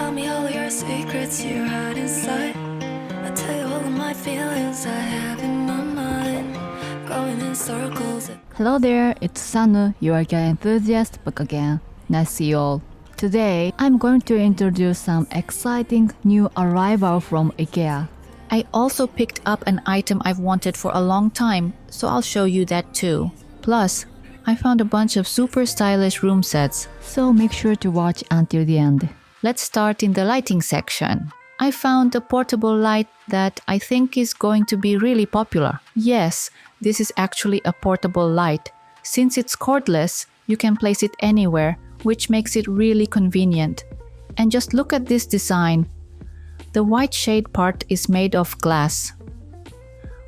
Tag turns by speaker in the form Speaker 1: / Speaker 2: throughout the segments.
Speaker 1: Tell me all your secrets you hide inside. I tell you all of my feelings I have in my mind. Going in circles.
Speaker 2: Hello there, it's Sanu, your IKEA enthusiast back again. Nice to see you all. Today, I'm going to introduce some exciting new arrival from IKEA.
Speaker 3: I also picked up an item I've wanted for a long time, so I'll show you that too. Plus, I found a bunch of super stylish room sets.
Speaker 2: So make sure to watch until the end.
Speaker 3: Let's start in the lighting section. I found a portable light that I think is going to be really popular. Yes, this is actually a portable light. Since it's cordless, you can place it anywhere, which makes it really convenient. And just look at this design. The white shade part is made of glass.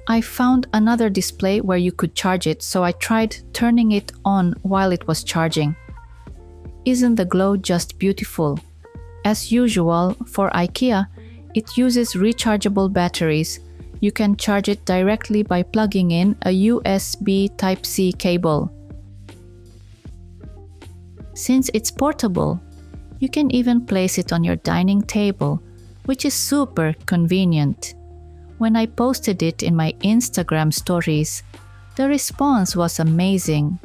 Speaker 3: I found another display where you could charge it, so I tried turning it on while it was charging. Isn't the glow just beautiful? As usual, for IKEA, it uses rechargeable batteries. You can charge it directly by plugging in a USB Type-C cable. Since it's portable, you can even place it on your dining table, which is super convenient. When I posted it in my Instagram stories, the response was amazing.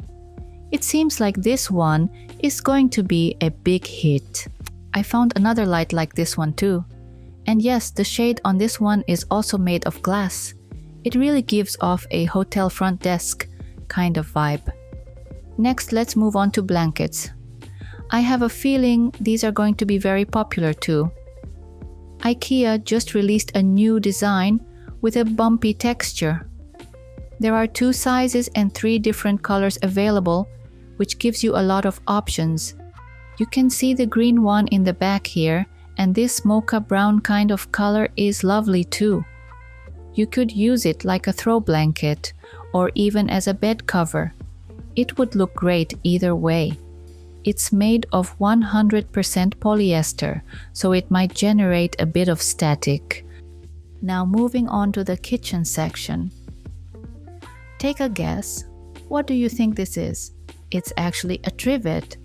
Speaker 3: It seems like this one is going to be a big hit. I found another light like this one too. And yes, the shade on this one is also made of glass. It really gives off a hotel front desk kind of vibe. Next, let's move on to blankets. I have a feeling these are going to be very popular too. IKEA just released a new design with a bumpy texture. There are 2 sizes and 3 different colors available, which gives you a lot of options. You can see the green one in the back here, and this mocha brown kind of color is lovely too. You could use it like a throw blanket or even as a bed cover. It would look great either way. It's made of 100% polyester, so it might generate a bit of static. Now moving on to the kitchen section. Take a guess. What do you think this is? It's actually a trivet.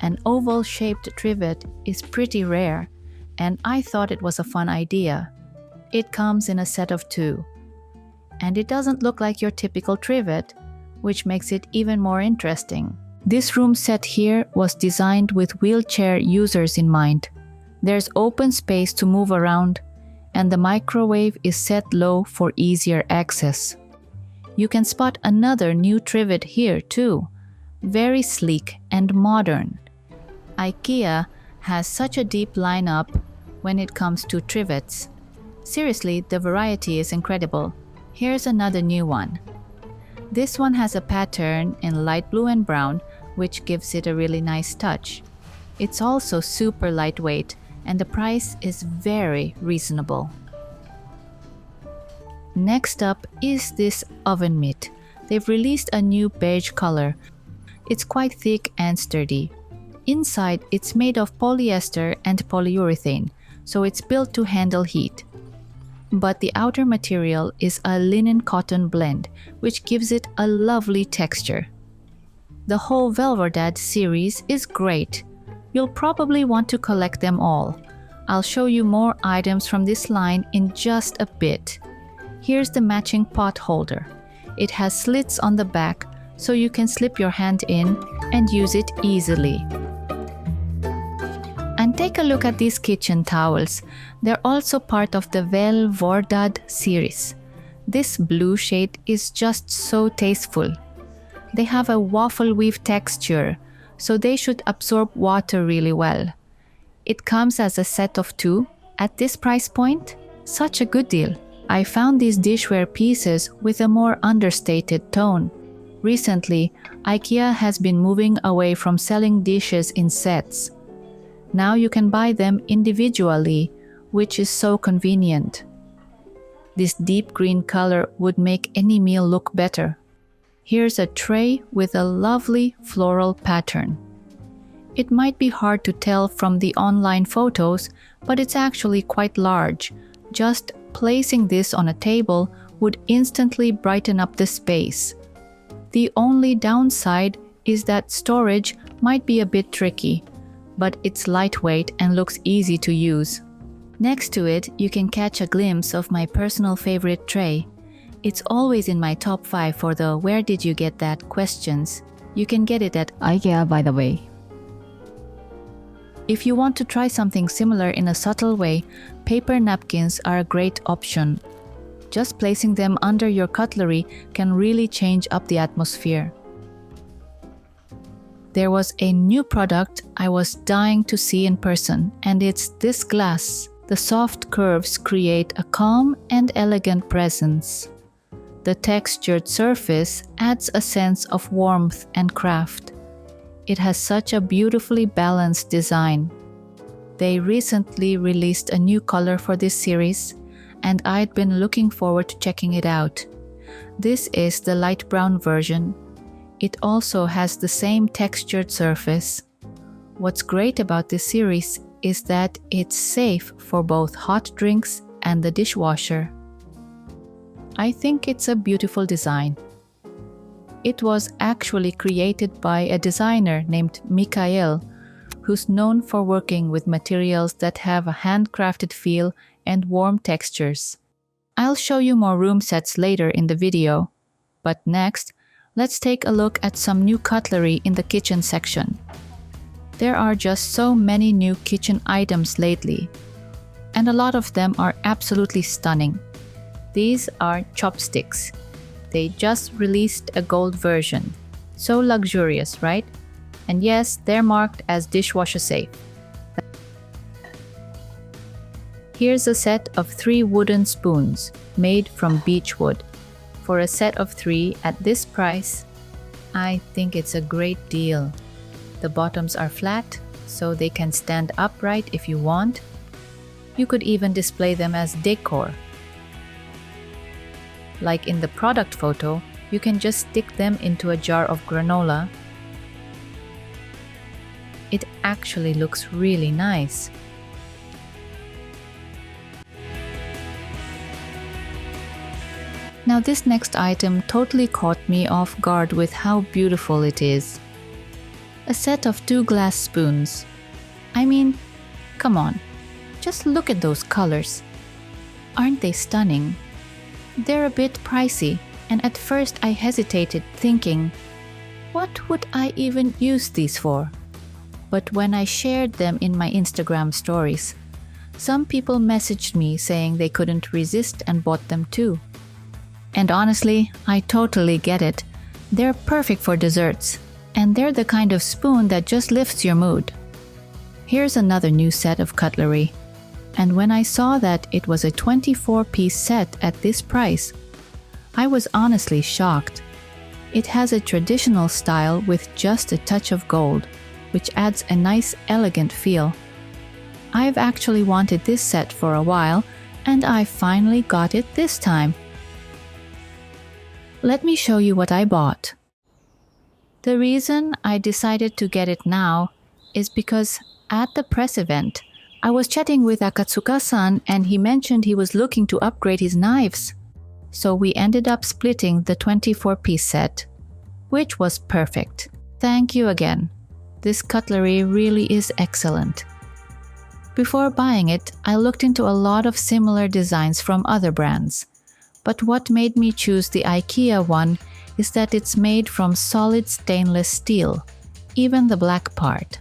Speaker 3: An oval-shaped trivet is pretty rare, and I thought it was a fun idea. It comes in a set of 2. And it doesn't look like your typical trivet, which makes it even more interesting. This room set here was designed with wheelchair users in mind. There's open space to move around, and the microwave is set low for easier access. You can spot another new trivet here too. Very sleek and modern. IKEA has such a deep lineup when it comes to trivets. Seriously, the variety is incredible. Here's another new one. This one has a pattern in light blue and brown, which gives it a really nice touch. It's also super lightweight, and the price is very reasonable. Next up is this oven mitt. They've released a new beige color. It's quite thick and sturdy. Inside, it's made of polyester and polyurethane, so it's built to handle heat. But the outer material is a linen-cotton blend, which gives it a lovely texture. The whole VÄLVÅRDAD series is great. You'll probably want to collect them all. I'll show you more items from this line in just a bit. Here's the matching pot holder. It has slits on the back, so you can slip your hand in and use it easily. And take a look at these kitchen towels. They're also part of the VÄLVÅRDAD series. This blue shade is just so tasteful. They have a waffle weave texture, so they should absorb water really well. It comes as a set of 2. At this price point, such a good deal. I found these dishware pieces with a more understated tone. Recently, IKEA has been moving away from selling dishes in sets. Now you can buy them individually, which is so convenient. This deep green color would make any meal look better. Here's a tray with a lovely floral pattern. It might be hard to tell from the online photos, but it's actually quite large. Just placing this on a table would instantly brighten up the space. The only downside is that storage might be a bit tricky, but it's lightweight and looks easy to use. Next to it, you can catch a glimpse of my personal favorite tray. It's always in my top 5 for the "where did you get that" questions. You can get it at
Speaker 2: IKEA, by the way.
Speaker 3: If you want to try something similar in a subtle way, paper napkins are a great option. Just placing them under your cutlery can really change up the atmosphere. There was a new product I was dying to see in person, and it's this glass. The soft curves create a calm and elegant presence. The textured surface adds a sense of warmth and craft. It has such a beautifully balanced design. They recently released a new color for this series, and I'd been looking forward to checking it out. This is the light brown version. It also has the same textured surface. What's great about this series is that it's safe for both hot drinks and the dishwasher. I think it's a beautiful design. It was actually created by a designer named Mikael, who's known for working with materials that have a handcrafted feel and warm textures. I'll show you more room sets later in the video, but next, let's take a look at some new cutlery in the kitchen section. There are just so many new kitchen items lately, and a lot of them are absolutely stunning. These are chopsticks. They just released a gold version. So luxurious, right? And yes, they're marked as dishwasher safe. Here's a set of 3 wooden spoons made from beech wood. For a set of 3 at this price, I think it's a great deal. The bottoms are flat, so they can stand upright if you want. You could even display them as decor. Like in the product photo, you can just stick them into a jar of granola. It actually looks really nice. Now this next item totally caught me off guard with how beautiful it is. A set of 2 glass spoons. I mean, come on, just look at those colors. Aren't they stunning? They're a bit pricey, and at first I hesitated, thinking, what would I even use these for? But when I shared them in my Instagram stories, some people messaged me saying they couldn't resist and bought them too. And honestly, I totally get it. They're perfect for desserts, and they're the kind of spoon that just lifts your mood. Here's another new set of cutlery. And when I saw that it was a 24-piece set at this price, I was honestly shocked. It has a traditional style with just a touch of gold, which adds a nice, elegant feel. I've actually wanted this set for a while, and I finally got it this time. Let me show you what I bought. The reason I decided to get it now is because at the press event, I was chatting with Akatsuka-san and he mentioned he was looking to upgrade his knives. So we ended up splitting the 24-piece set, which was perfect. Thank you again. This cutlery really is excellent. Before buying it, I looked into a lot of similar designs from other brands. But what made me choose the IKEA one is that it's made from solid stainless steel, even the black part.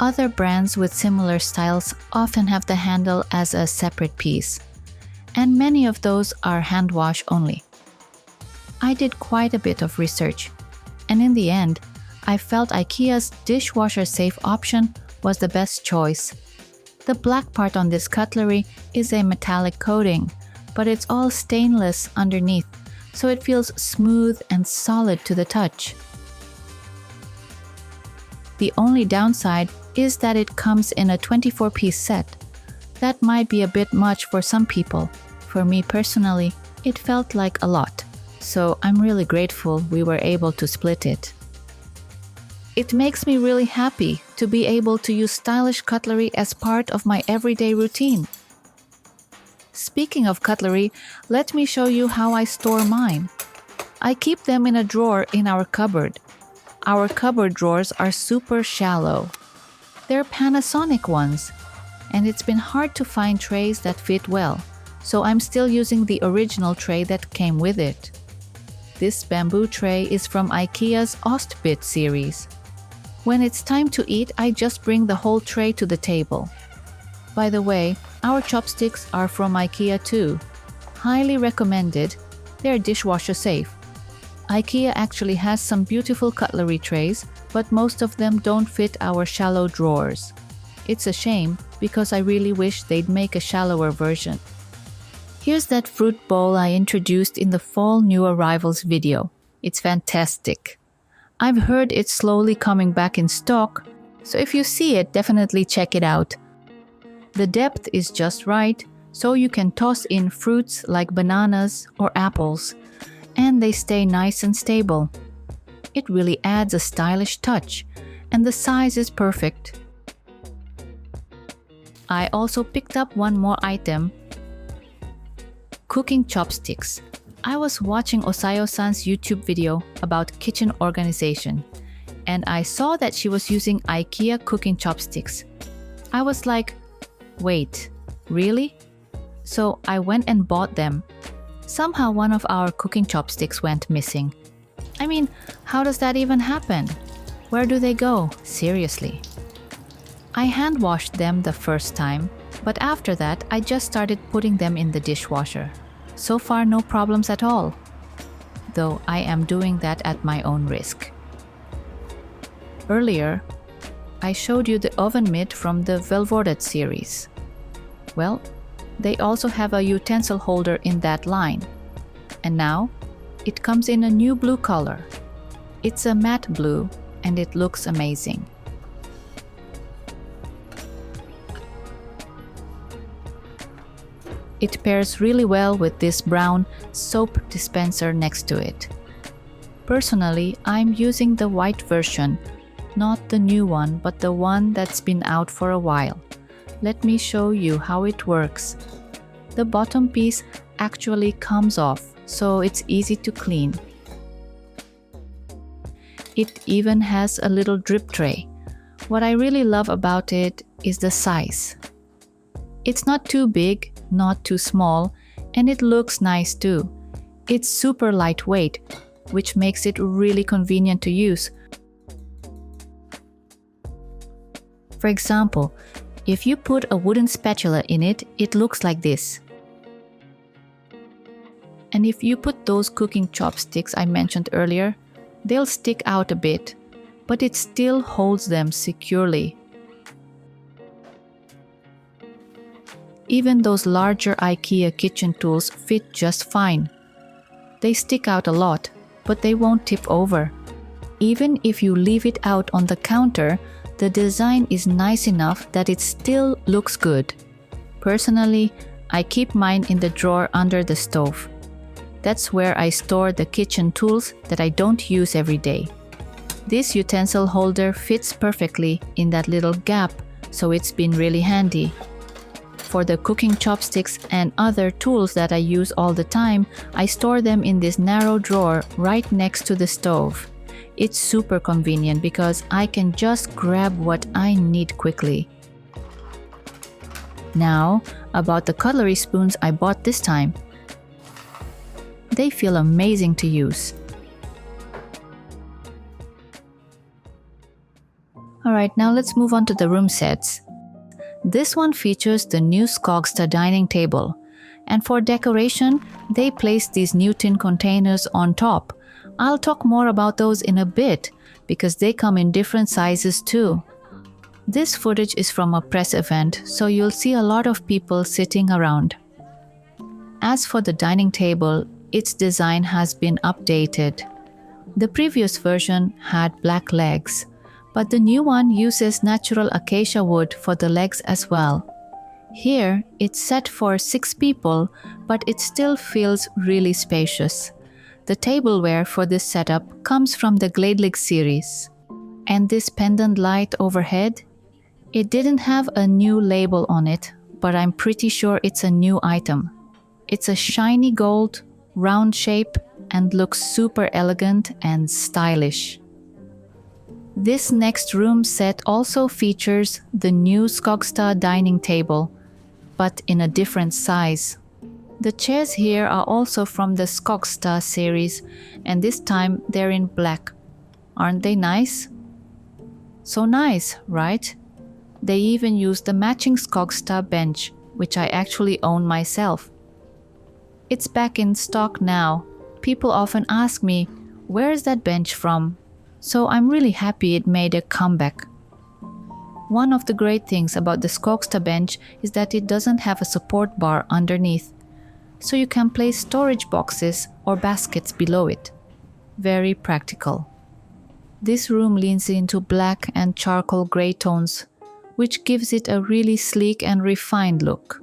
Speaker 3: Other brands with similar styles often have the handle as a separate piece, and many of those are hand wash only. I did quite a bit of research, and in the end, I felt IKEA's dishwasher safe option was the best choice. The black part on this cutlery is a metallic coating, but it's all stainless underneath, so it feels smooth and solid to the touch. The only downside is that it comes in a 24-piece set. That might be a bit much for some people. For me personally, it felt like a lot, so I'm really grateful we were able to split it. It makes me really happy to be able to use stylish cutlery as part of my everyday routine. Speaking of cutlery, let me show you how I store mine. I keep them in a drawer in our cupboard. our cupboard drawers are super shallow. They're Panasonic ones, and it's been hard to find trays that fit well, so I'm still using the original tray that came with it. This bamboo tray is from IKEA's OSTBIT series. When it's time to eat, I just bring the whole tray to the table. By the way, our chopsticks are from IKEA too. Highly recommended. They're dishwasher safe. IKEA actually has some beautiful cutlery trays, but most of them don't fit our shallow drawers. It's a shame because I really wish they'd make a shallower version. Here's that fruit bowl I introduced in the fall new arrivals video. It's fantastic. I've heard it's slowly coming back in stock, so if you see it, definitely check it out. The depth is just right, so you can toss in fruits like bananas or apples, and they stay nice and stable. It really adds a stylish touch, and the size is perfect. I also picked up one more item. Cooking chopsticks. I was watching Osayo-san's YouTube video about kitchen organization, and I saw that she was using IKEA cooking chopsticks. I was like, wait, really? So I went and bought them. Somehow one of our cooking chopsticks went missing. I mean, how does that even happen? Where do they go? Seriously. I hand washed them the first time, but after that I just started putting them in the dishwasher. So far no problems at all. Though I am doing that at my own risk. Earlier, I showed you the oven mitt from the VÄLVÅRDAD series. Well, they also have a utensil holder in that line. And now, it comes in a new blue color. It's a matte blue and it looks amazing. It pairs really well with this brown soap dispenser next to it. Personally, I'm using the white version, not the new one, but the one that's been out for a while. Let me show you how it works. The bottom piece actually comes off, so it's easy to clean. It even has a little drip tray. What I really love about it is the size. It's not too big, not too small, and it looks nice too. It's super lightweight, which makes it really convenient to use. For example, if you put a wooden spatula in it, it looks like this. And if you put those cooking chopsticks I mentioned earlier, they'll stick out a bit, but it still holds them securely. Even those larger IKEA kitchen tools fit just fine. They stick out a lot, but they won't tip over. Even if you leave it out on the counter, the design is nice enough that it still looks good. Personally, I keep mine in the drawer under the stove. That's where I store the kitchen tools that I don't use every day. This utensil holder fits perfectly in that little gap, so it's been really handy. For the cooking chopsticks and other tools that I use all the time, I store them in this narrow drawer right next to the stove. It's super convenient because I can just grab what I need quickly. Now, about the cutlery spoons I bought this time. They feel amazing to use. Alright, now let's move on to the room sets. This one features the new SKOGSTA dining table. And for decoration, they placed these new tin containers on top. I'll talk more about those in a bit, because they come in different sizes too. This footage is from a press event, so you'll see a lot of people sitting around. As for the dining table, its design has been updated. The previous version had black legs, but the new one uses natural acacia wood for the legs as well. Here, it's set for 6 people, but it still feels really spacious. The tableware for this setup comes from the GULLSTRÅLE series. And this pendant light overhead? It didn't have a new label on it, but I'm pretty sure it's a new item. It's a shiny gold, round shape, and looks super elegant and stylish. This next room set also features the new SKOGSTA dining table, but in a different size. The chairs here are also from the SKOGSTA series, and this time they're in black. Aren't they nice? So nice, right? They even use the matching SKOGSTA bench, which I actually own myself. It's back in stock now. People often ask me, where is that bench from? So I'm really happy it made a comeback. One of the great things about the SKOGSTA bench is that it doesn't have a support bar underneath, so you can place storage boxes or baskets below it. Very practical. This room leans into black and charcoal gray tones, which gives it a really sleek and refined look.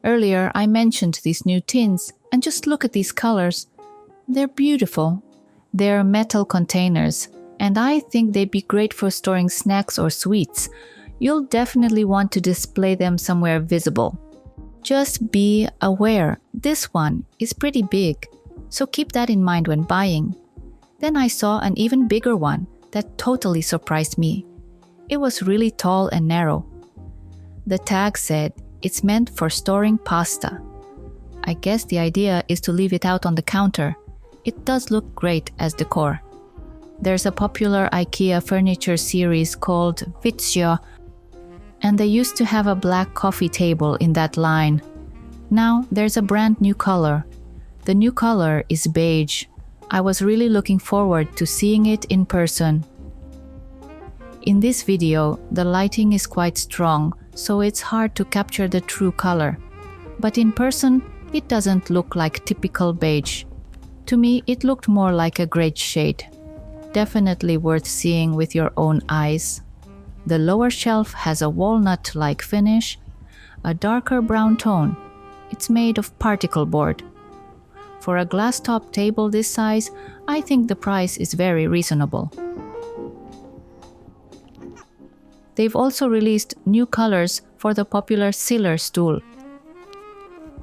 Speaker 3: Earlier I mentioned these new tins, and just look at these colors. They're beautiful. They're metal containers, and I think they'd be great for storing snacks or sweets. You'll definitely want to display them somewhere visible. Just be aware, this one is pretty big, so keep that in mind when buying. Then I saw an even bigger one that totally surprised me. It was really tall and narrow. The tag said it's meant for storing pasta. I guess the idea is to leave it out on the counter. It does look great as decor. There's a popular IKEA furniture series called VITTSJÖ, and they used to have a black coffee table in that line. Now there's a brand new color. The new color is beige. I was really looking forward to seeing it in person. In this video, the lighting is quite strong, so it's hard to capture the true color. But in person, it doesn't look like typical beige. To me, it looked more like a gray shade. Definitely worth seeing with your own eyes. The lower shelf has a walnut-like finish, a darker brown tone. It's made of particle board. For a glass top table this size, I think the price is very reasonable. They've also released new colors for the popular Siller stool.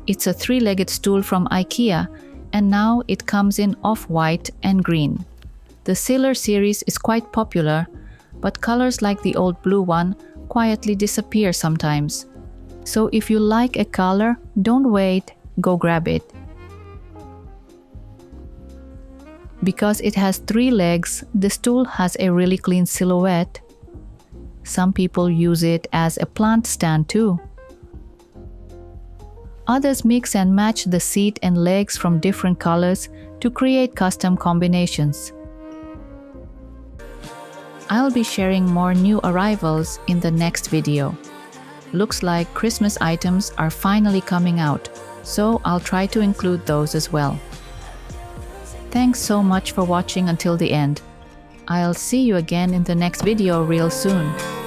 Speaker 3: It's a 3-legged stool from IKEA, and now it comes in off-white and green. The Siller series is quite popular, but colors like the old blue one quietly disappear sometimes. So if you like a color, don't wait, go grab it. Because it has 3 legs, the stool has a really clean silhouette. Some people use it as a plant stand too. Others mix and match the seat and legs from different colors to create custom combinations. I'll be sharing more new arrivals in the next video. Looks like Christmas items are finally coming out, so I'll try to include those as well. Thanks so much for watching until the end. I'll see you again in the next video real soon.